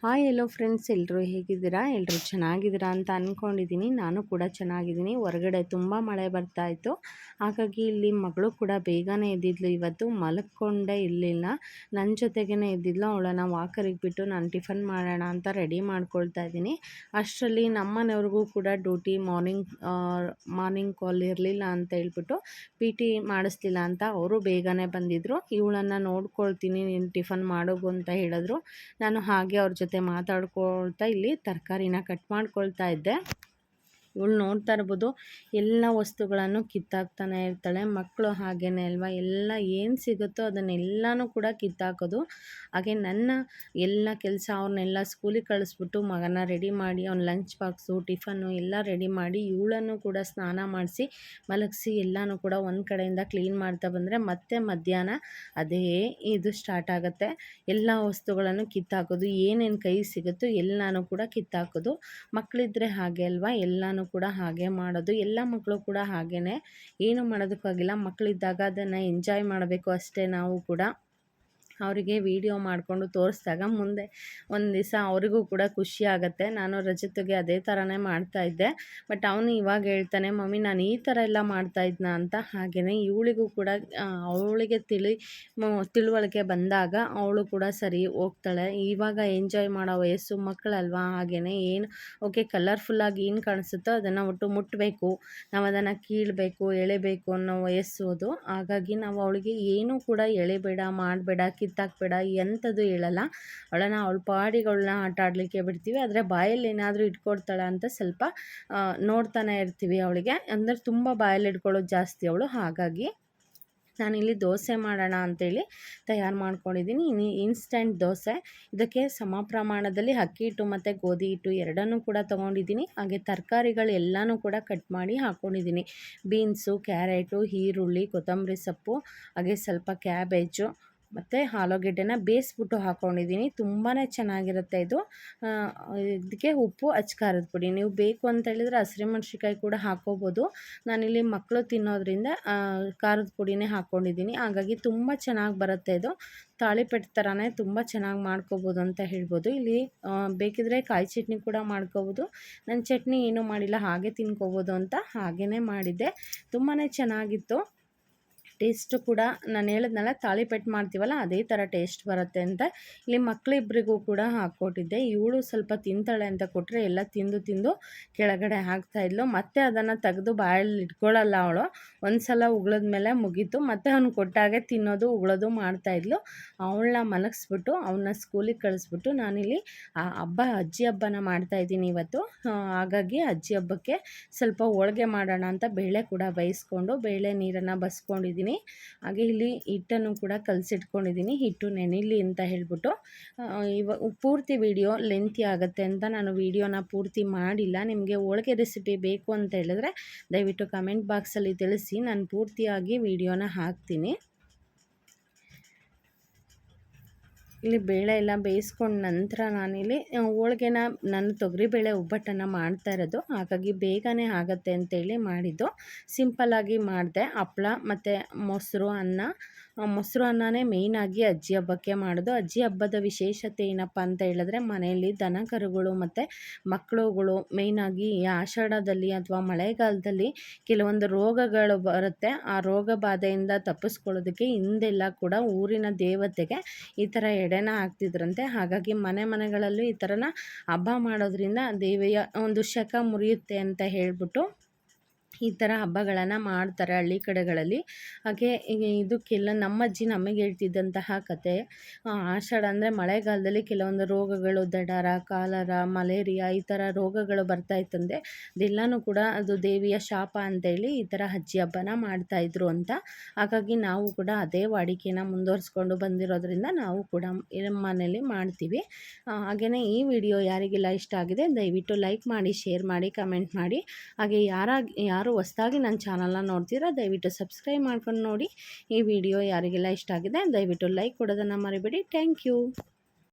Hi ಎಲ್ಲೋ friends, ಎಲ್ಲರೂ ಹೇಗಿದ್ದೀರಾ? ಎಲ್ಲರೂ ಚೆನ್ನಾಗಿದ್ದೀರಾ ಅಂತ ಅಂದ್ಕೊಂಡಿದ್ದೀನಿ. ನಾನು ಕೂಡ ಚೆನ್ನಾಗಿದ್ದೀನಿ. ಹೊರಗಡೆ ತುಂಬ ಮಳೆ ಬರ್ತಾಯಿತ್ತು, ಹಾಗಾಗಿ ಇಲ್ಲಿ ಮಗಳು ಕೂಡ ಬೇಗನೆ ಎದ್ದಿದ್ಲು. ಇವತ್ತು ಮಲಕ್ಕೊಂಡೇ ಇರಲಿಲ್ಲ, ನನ್ನ ಜೊತೆಗೇ ಎದ್ದಿದ್ಲು. ಅವಳನ್ನು ವಾಕರಿಗೆ ಬಿಟ್ಟು ನಾನು ಟಿಫನ್ ಮಾಡೋಣ ಅಂತ ರೆಡಿ ಮಾಡ್ಕೊಳ್ತಾ ಇದ್ದೀನಿ. ಅಷ್ಟರಲ್ಲಿ ನಮ್ಮನೆಯವ್ರಿಗೂ ಕೂಡ ಡ್ಯೂಟಿ ಮಾರ್ನಿಂಗ್ ಕಾಲ್ ಇರಲಿಲ್ಲ ಅಂತ ಹೇಳ್ಬಿಟ್ಟು ಪಿ ಟಿ ಮಾಡಿಸ್ಲಿಲ್ಲ ಅಂತ ಅವರು ಬೇಗನೆ ಬಂದಿದ್ದರು. ಇವಳನ್ನು ನೋಡ್ಕೊಳ್ತೀನಿ, ನೀನು ಟಿಫನ್ ಮಾಡೋಗು ಅಂತ ಹೇಳಿದ್ರು. ನಾನು ಹಾಗೆ ಅವ್ರ ಜೊತೆ ಮಾತಾಡ್ಕೊಳ್ತಾ ಇಲ್ಲಿ ತರಕಾರಿನ ಕಟ್ ಮಾಡ್ಕೊಳ್ತಾ ಇದ್ದೆ. ಇವಳು ನೋಡ್ತಾ ಇರ್ಬೋದು, ಎಲ್ಲ ವಸ್ತುಗಳನ್ನು ಕಿತ್ತಾಕ್ತಾನೆ ಇರ್ತಾಳೆ. ಮಕ್ಕಳು ಹಾಗೇನೆ ಅಲ್ವಾ, ಎಲ್ಲ ಏನು ಸಿಗುತ್ತೋ ಅದನ್ನೆಲ್ಲನೂ ಕೂಡ ಕಿತ್ತಾಕೋದು. ಹಾಗೆ ನನ್ನ ಎಲ್ಲ ಕೆಲಸ ಅವ್ರನ್ನೆಲ್ಲ ಸ್ಕೂಲಿಗೆ ಕಳಿಸ್ಬಿಟ್ಟು ಮಗನ ರೆಡಿ ಮಾಡಿ ಅವ್ನ ಲಂಚ್ ಬಾಕ್ಸು ಟಿಫನ್ನು ಎಲ್ಲ ರೆಡಿ ಮಾಡಿ ಇವಳನ್ನು ಕೂಡ ಸ್ನಾನ ಮಾಡಿಸಿ ಮಲಗಿಸಿ ಎಲ್ಲನೂ ಕೂಡ ಒಂದು ಕಡೆಯಿಂದ ಕ್ಲೀನ್ ಮಾಡ್ತಾ ಬಂದರೆ ಮತ್ತೆ ಮಧ್ಯಾಹ್ನ ಅದೇ ಇದು ಸ್ಟಾರ್ಟ್ ಆಗುತ್ತೆ. ಎಲ್ಲ ವಸ್ತುಗಳನ್ನು ಕಿತ್ತಾಕೋದು, ಏನೇನು ಕೈ ಸಿಗುತ್ತೋ ಎಲ್ಲನೂ ಕೂಡ ಕಿತ್ತಾಕೋದು. ಮಕ್ಕಳಿದ್ರೆ ಹಾಗೆ ಅಲ್ವಾ, ಎಲ್ಲನೂ ಕೂಡ ಹಾಗೆ ಮಾಡೋದು. ಎಲ್ಲ ಮಕ್ಕಳು ಕೂಡ ಹಾಗೇ, ಏನು ಮಾಡೋದಕ್ಕಾಗಿಲ್ಲ. ಮಕ್ಕಳಿದ್ದಾಗ ಅದನ್ನು ಎಂಜಾಯ್ ಮಾಡಬೇಕು ಅಷ್ಟೇ. ನಾವು ಕೂಡ ಅವರಿಗೆ ವಿಡಿಯೋ ಮಾಡಿಕೊಂಡು ತೋರಿಸಿದಾಗ ಮುಂದೆ ಒಂದು ದಿವಸ ಅವರಿಗೂ ಕೂಡ ಖುಷಿ ಆಗುತ್ತೆ. ನಾನು ರಜತ್ಗೆ ಅದೇ ಥರನೇ ಮಾಡ್ತಾಯಿದ್ದೆ, ಬಟ್ ಅವನು ಇವಾಗ ಹೇಳ್ತಾನೆ, ಮಮ್ಮಿ ನಾನು ಈ ಥರ ಎಲ್ಲ ಮಾಡ್ತಾಯಿದ್ನ ಅಂತ. ಹಾಗೆಯೇ ಇವಳಿಗೂ ಕೂಡ ಅವಳಿಗೆ ತಿಳುವಳಿಕೆ ಬಂದಾಗ ಅವಳು ಕೂಡ ಸರಿ ಹೋಗ್ತಾಳೆ. ಇವಾಗ ಎಂಜಾಯ್ ಮಾಡೋ ವಯಸ್ಸು ಮಕ್ಕಳಲ್ವಾ, ಹಾಗೆಯೇ ಏನು ಓಕೆ ಕಲರ್ಫುಲ್ಲಾಗಿ ಏನು ಕಾಣಿಸುತ್ತೋ ಅದನ್ನು ಒಟ್ಟು ಮುಟ್ಟಬೇಕು, ನಾವು ಅದನ್ನು ಕೀಳಬೇಕು, ಎಳೆಬೇಕು ಅನ್ನೋ ವಯಸ್ಸು ಅದು. ಹಾಗಾಗಿ ನಾವು ಅವಳಿಗೆ ಏನೂ ಕೂಡ ಎಳೆಬೇಡ, ಮಾಡಬೇಡ, ಕಿತ್ತಾಕಬೇಡ ಎಂಥದ್ದು ಹೇಳಲ್ಲ. ಅವಳ ಪಾಡಿಗಳನ್ನ ಆಟ ಆಡಲಿಕ್ಕೆ ಬಿಡ್ತೀವಿ. ಆದರೆ ಬಾಯಲ್ಲಿ ಏನಾದರೂ ಇಟ್ಕೊಡ್ತಾಳೆ ಅಂತ ಸ್ವಲ್ಪ ನೋಡ್ತಾನೆ ಇರ್ತೀವಿ. ಅವಳಿಗೆ ಅಂದರೆ ತುಂಬ ಬಾಯಲ್ಲಿ ಇಟ್ಕೊಳ್ಳೋದು ಜಾಸ್ತಿ ಅವಳು. ಹಾಗಾಗಿ ನಾನಿಲ್ಲಿ ದೋಸೆ ಮಾಡೋಣ ಅಂಥೇಳಿ ತಯಾರು ಮಾಡ್ಕೊಂಡಿದ್ದೀನಿ. ಇನ್ಸ್ಟೆಂಟ್ ದೋಸೆ. ಇದಕ್ಕೆ ಸಮ ಪ್ರಮಾಣದಲ್ಲಿ ಅಕ್ಕಿ ಹಿಟ್ಟು ಮತ್ತು ಗೋಧಿ ಹಿಟ್ಟು ಎರಡನ್ನೂ ಕೂಡ ತೊಗೊಂಡಿದ್ದೀನಿ. ಹಾಗೆ ತರಕಾರಿಗಳು ಎಲ್ಲನೂ ಕೂಡ ಕಟ್ ಮಾಡಿ ಹಾಕ್ಕೊಂಡಿದ್ದೀನಿ. ಬೀನ್ಸು, ಕ್ಯಾರೆಟು, ಈರುಳ್ಳಿ, ಕೊತ್ತಂಬರಿ ಸೊಪ್ಪು, ಹಾಗೆ ಸ್ವಲ್ಪ ಕ್ಯಾಬೇಜು ಮತ್ತು ಆಲೂಗೆಡ್ಡೆನ ಬೇಯಿಸ್ಬಿಟ್ಟು ಹಾಕ್ಕೊಂಡಿದ್ದೀನಿ. ತುಂಬಾ ಚೆನ್ನಾಗಿರುತ್ತೆ ಇದು. ಇದಕ್ಕೆ ಉಪ್ಪು, ಖಾರದ ಪುಡಿ, ನೀವು ಬೇಕು ಅಂತ ಹೇಳಿದರೆ ಹಸಿಮೆಣ್ಸಿಕಾಯಿ ಕೂಡ ಹಾಕ್ಕೋಬೋದು. ನಾನಿಲ್ಲಿ ಮಕ್ಕಳು ತಿನ್ನೋದ್ರಿಂದ ಖಾರದ ಪುಡಿನೇ ಹಾಕ್ಕೊಂಡಿದ್ದೀನಿ. ಹಾಗಾಗಿ ತುಂಬ ಚೆನ್ನಾಗಿ ಬರುತ್ತೆ ಇದು. ತಾಳಿಪಟ್ಟು ಥರನೇ ತುಂಬ ಚೆನ್ನಾಗಿ ಮಾಡ್ಕೋಬೋದು ಅಂತ ಹೇಳ್ಬೋದು. ಇಲ್ಲಿ ಬೇಕಿದ್ರೆ ಕಾಯಿ ಚಟ್ನಿ ಕೂಡ ಮಾಡ್ಕೋಬೋದು. ನನ್ನ ಚಟ್ನಿ ಏನೂ ಮಾಡಿಲ್ಲ, ಹಾಗೆ ತಿನ್ಕೋಬೋದು ಅಂತ ಹಾಗೇ ಮಾಡಿದ್ದೆ. ತುಂಬಾ ಚೆನ್ನಾಗಿತ್ತು. ಟೇಸ್ಟು ಕೂಡ ನಾನು ಹೇಳಿದ್ನಲ್ಲ, ತಾಳಿಪಟ್ಟು ಮಾಡ್ತೀವಲ್ಲ ಅದೇ ಥರ ಟೇಸ್ಟ್ ಬರುತ್ತೆ ಅಂತ. ಇಲ್ಲಿ ಮಕ್ಕಳಿಬ್ಬರಿಗೂ ಕೂಡ ಹಾಕ್ಕೊಟ್ಟಿದ್ದೆ. ಇವಳು ಸ್ವಲ್ಪ ತಿಂತಾಳೆ ಅಂತ ಕೊಟ್ಟರೆ ಎಲ್ಲ ತಿಂದು ಕೆಳಗಡೆ ಹಾಕ್ತಾಯಿದ್ಲು. ಮತ್ತು ಅದನ್ನು ತೆಗೆದು ಬಾಯಲ್ಲಿ ಇಟ್ಕೊಳ್ಳಲ್ಲ ಅವಳು. ಒಂದು ಸಲ ಉಗಿಳಿದ್ಮೇಲೆ ಮುಗೀತು. ಮತ್ತು ಅವ್ನು ಕೊಟ್ಟಾಗೆ ತಿನ್ನೋದು ಉಗುಳೋದು ಮಾಡ್ತಾಯಿದ್ಲು. ಅವಳನ್ನ ಮಲಗಿಸ್ಬಿಟ್ಟು ಅವನ್ನ ಸ್ಕೂಲಿಗೆ ಕಳಿಸ್ಬಿಟ್ಟು ನಾನಿಲ್ಲಿ ಅಜ್ಜಿ ಹಬ್ಬನ ಮಾಡ್ತಾಯಿದ್ದೀನಿ ಇವತ್ತು. ಹಾಗಾಗಿ ಅಜ್ಜಿ ಹಬ್ಬಕ್ಕೆ ಸ್ವಲ್ಪ ಹೋಳಿಗೆ ಮಾಡೋಣ ಅಂತ ಬೇಳೆ ಕೂಡ ಬೇಯಿಸ್ಕೊಂಡು ಬೇಳೆ ನೀರನ್ನು ಬಸ್ಕೊಂಡಿದ್ದೀನಿ. ಹಾಗೆ ಇಲ್ಲಿ ಹಿಟ್ಟನ್ನು ಕೂಡ ಕಲಸಿಟ್ಕೊಂಡಿದ್ದೀನಿ, ಹಿಟ್ಟು ನೆನೆಯಲಿ ಅಂತ ಹೇಳ್ಬಿಟ್ಟು. ಪೂರ್ತಿ ವಿಡಿಯೋ ಲೆಂತಿ ಆಗುತ್ತೆ ಅಂತ ನಾನು ವಿಡಿಯೋನ ಪೂರ್ತಿ ಮಾಡಿಲ್ಲ. ನಿಮಗೆ ಹೋಳಿಗೆ ರೆಸಿಪಿ ಬೇಕು ಅಂತ ಹೇಳಿದ್ರೆ ದಯವಿಟ್ಟು ಕಮೆಂಟ್ ಬಾಕ್ಸಲ್ಲಿ ತಿಳಿಸಿ, ನಾನು ಪೂರ್ತಿಯಾಗಿ ವಿಡಿಯೋನ ಹಾಕ್ತೀನಿ. ಇಲ್ಲಿ ಬೇಳೆ ಎಲ್ಲ ಬೇಯಿಸ್ಕೊಂಡ ನಂತರ ನಾನಿಲ್ಲಿ ಹೋಳಿಗೆನ ನಾನು ತೊಗರಿಬೇಳೆ ಒಬ್ಬಟ್ಟನ್ನು ಮಾಡ್ತಾ ಇರೋದು. ಹಾಗಾಗಿ ಬೇಗನೆ ಆಗುತ್ತೆ ಅಂತೇಳಿ ಮಾಡಿದ್ದು. ಸಿಂಪಲ್ಲಾಗಿ ಮಾಡಿದೆ. ಹಪ್ಪಳ ಮತ್ತು ಮೊಸರು ಅನ್ನನೇ ಮೇಯ್ನಾಗಿ ಅಜ್ಜಿ ಹಬ್ಬಕ್ಕೆ ಮಾಡೋದು. ಅಜ್ಜಿ ಹಬ್ಬದ ವಿಶೇಷತೆ ಏನಪ್ಪ ಅಂತ ಹೇಳಿದ್ರೆ, ಮನೆಯಲ್ಲಿ ದನ ಕರುಗಳು ಮತ್ತು ಮಕ್ಕಳುಗಳು ಮೇಯ್ನಾಗಿ ಈ ಆಷಾಢದಲ್ಲಿ ಅಥವಾ ಮಳೆಗಾಲದಲ್ಲಿ ಕೆಲವೊಂದು ರೋಗಗಳು ಬರುತ್ತೆ. ಆ ರೋಗ ಬಾಧೆಯಿಂದ ತಪ್ಪಿಸ್ಕೊಳ್ಳೋದಕ್ಕೆ ಹಿಂದೆಲ್ಲ ಕೂಡ ಊರಿನ ದೇವತೆಗೆ ಈ ಥರ ಎಡೆನ ಹಾಕ್ತಿದ್ರಂತೆ. ಹಾಗಾಗಿ ಮನೆಗಳಲ್ಲೂ ಈ ಥರನ ಹಬ್ಬ ಮಾಡೋದ್ರಿಂದ ದೇವಿಯ ಒಂದು ಶಕ ಮುರಿಯುತ್ತೆ ಅಂತ ಹೇಳ್ಬಿಟ್ಟು ಈ ಥರ ಹಬ್ಬಗಳನ್ನು ಮಾಡ್ತಾರೆ ಹಳ್ಳಿ ಕಡೆಗಳಲ್ಲಿ. ಹಾಗೆ ಇದಕ್ಕೆಲ್ಲ ನಮ್ಮ ಅಜ್ಜಿ ನಮಗೆ ಹೇಳ್ತಿದ್ದಂತಹ ಕತೆ, ಆಷಾಢ ಅಂದರೆ ಮಳೆಗಾಲದಲ್ಲಿ ಕೆಲವೊಂದು ರೋಗಗಳು, ದಡಾರ, ಕಾಲರ, ಮಲೇರಿಯಾ ಈ ಥರ ರೋಗಗಳು ಬರ್ತಾಯಿತ್ತಂದೆ. ಅದೆಲ್ಲನೂ ಕೂಡ ಅದು ದೇವಿಯ ಶಾಪ ಅಂತೇಳಿ ಈ ಥರ ಅಜ್ಜಿ ಹಬ್ಬನ ಮಾಡ್ತಾಯಿದ್ರು ಅಂತ. ಹಾಗಾಗಿ ನಾವು ಕೂಡ ಅದೇ ವಾಡಿಕೆನ ಮುಂದುವರಿಸ್ಕೊಂಡು ಬಂದಿರೋದ್ರಿಂದ ನಾವು ಕೂಡ ಮನೇಲಿ ಮಾಡ್ತೀವಿ. ಹಾಗೆಯೇ ಈ ವಿಡಿಯೋ ಯಾರಿಗೆಲ್ಲ ಇಷ್ಟ ಆಗಿದೆ ದಯವಿಟ್ಟು ಲೈಕ್ ಮಾಡಿ, ಶೇರ್ ಮಾಡಿ, ಕಮೆಂಟ್ ಮಾಡಿ. ಹಾಗೆ ಯಾರು ಹೊಸದಾಗಿ ನನ್ನ ಚಾನಲ್ನ ನೋಡ್ತೀರಾ ದಯವಿಟ್ಟು ಸಬ್ಸ್ಕ್ರೈಬ್ ಮಾಡ್ಕೊಂಡು ನೋಡಿ. ಈ ವಿಡಿಯೋ ಯಾರಿಗೆಲ್ಲ ಇಷ್ಟ ಆಗಿದೆ ದಯವಿಟ್ಟು ಲೈಕ್ ಕೊಡೋದನ್ನು ಮರಿಬೇಡಿ. Thank you.